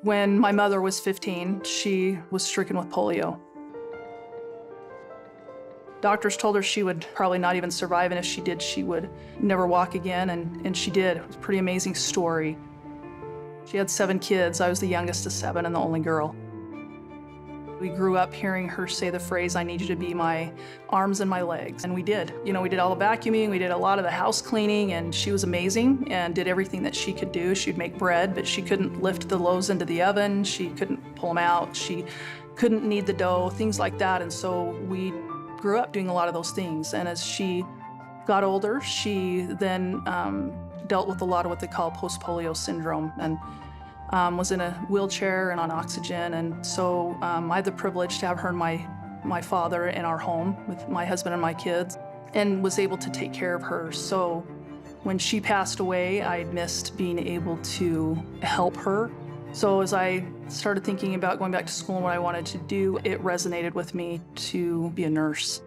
When my mother was 15, she was stricken with polio. Doctors told her she would probably not even survive, and if she did, she would never walk again, and she did. It was a pretty amazing story. She had 7 kids. I was the youngest of 7 and the only girl. We grew up hearing her say the phrase, "I need you to be my arms and my legs," and we did. You know, we did all the vacuuming, we did a lot of the house cleaning, and she was amazing and did everything that she could do. She'd make bread, but she couldn't lift the loaves into the oven. She couldn't pull them out. She couldn't knead the dough, things like that, and so we grew up doing a lot of those things. And as she got older, she then dealt with a lot of what they call post-polio syndrome, and was in a wheelchair and on oxygen. And so I had the privilege to have her and my father in our home with my husband and my kids, and was able to take care of her. So when she passed away, I missed being able to help her. So as I started thinking about going back to school and what I wanted to do, it resonated with me to be a nurse.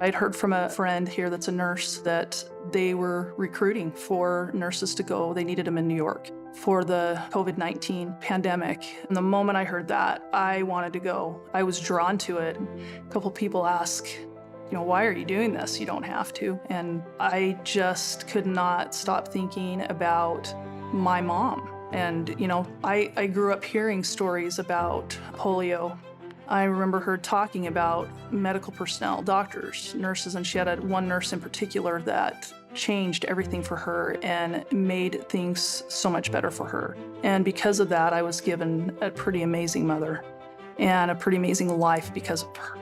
I'd heard from a friend here that's a nurse that they were recruiting for nurses to go. They needed them in New York for the COVID-19 pandemic. And the moment I heard that, I wanted to go. I was drawn to it. A couple people ask, you know, why are you doing this? You don't have to. And I just could not stop thinking about my mom. And, you know, I grew up hearing stories about polio. I remember her talking about medical personnel, doctors, nurses, and she had one nurse in particular that changed everything for her and made things so much better for her. And because of that, I was given a pretty amazing mother and a pretty amazing life because of her.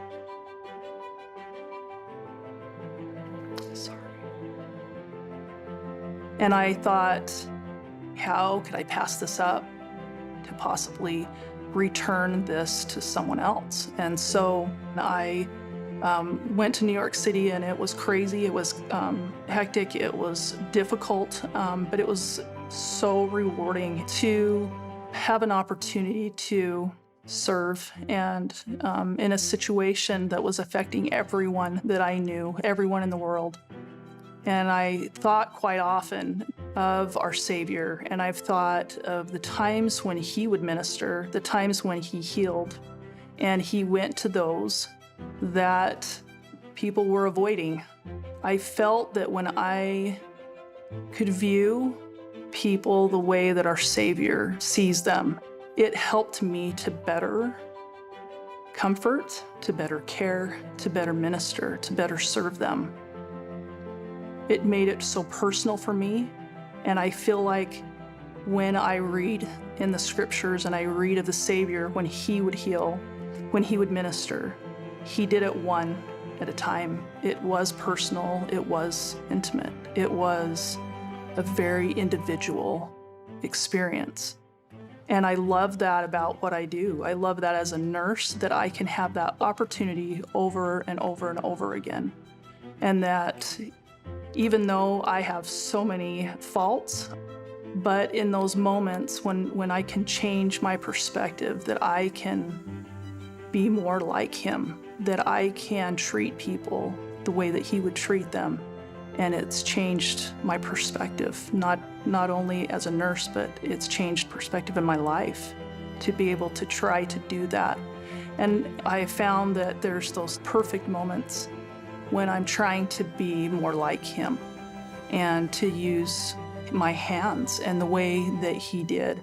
Sorry. And I thought, how could I pass this up to possibly return this to someone else? And so I went to New York City, and it was crazy. It was hectic. It was difficult, but it was so rewarding to have an opportunity to serve, and in a situation that was affecting everyone that I knew, everyone in the world. And I thought quite often of our Savior, and I've thought of the times when he would minister, the times when he healed, and he went to those that people were avoiding. I felt that when I could view people the way that our Savior sees them, it helped me to better comfort, to better care, to better minister, to better serve them. It made it so personal for me, and I feel like when I read in the scriptures and I read of the Savior, when he would heal, when he would minister, he did it one at a time. It was personal, it was intimate, it was a very individual experience. And I love that about what I do. I love that as a nurse, that I can have that opportunity over and over and over again. And that even though I have so many faults, but in those moments when I can change my perspective, that I can be more like him, that I can treat people the way that he would treat them. And it's changed my perspective, not only as a nurse, but it's changed perspective in my life to be able to try to do that. And I found that there's those perfect moments when I'm trying to be more like him and to use my hands and the way that he did.